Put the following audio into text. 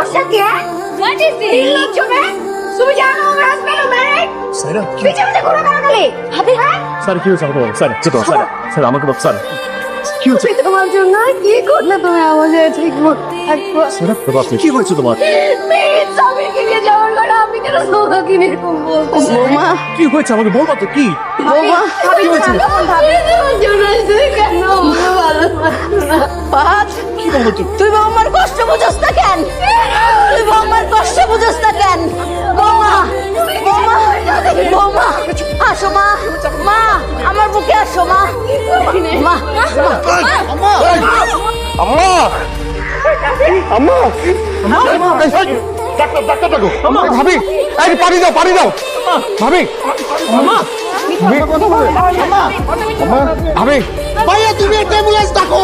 সমস্যা কি? What is this? নির্লজ্জ মেয়ে, তুমি জানো আমার হাজবেন্ড ম্যারিড? সাইরা পিছে পিছে ঘুরে বেড়ালি হাতে হ্যাঁ? স্যার কি হয়েছে আমাকে স্যার যেতে স্যার স্যার আমাকে বল স্যার কি হয়েছে তুমি তোমার জন্য কি করলে তুমি আমাদের ঠিক মতো থাকবো? স্যার বাবা কি হয়েছে তোমার প্লিজ স্বামীকে নিয়ে যাওয়ার কথা আপনি কেন তোমাকে এরকম বলতেছেন? বৌমা কি হয়েছে আমাকে বলবা তো কি বৌমা কি হয়েছে ভাবি তোমার জন্য তুই কেন আমাকে ভালোবাসো না? পাঁচ কি বলবো তুই তুই বৌমার কষ্ট বুঝস না কেন? তুই বৌমার কষ্ট বুঝস না কেন? বৌমা বৌমা বৌমা আসো মা মা আমার বুকে আসো মা মা আম্মা আম্মা আম্মা আম্মা ডাক্তার ডাক্তার ডাকো ভাবি এই পানি দাও ভাবি আম্মা ভাবি কথা বলে আম্মা আম্মা ভাবি ভাইয়া তুমি একটা অ্যাম্বুলেন্স ডাকো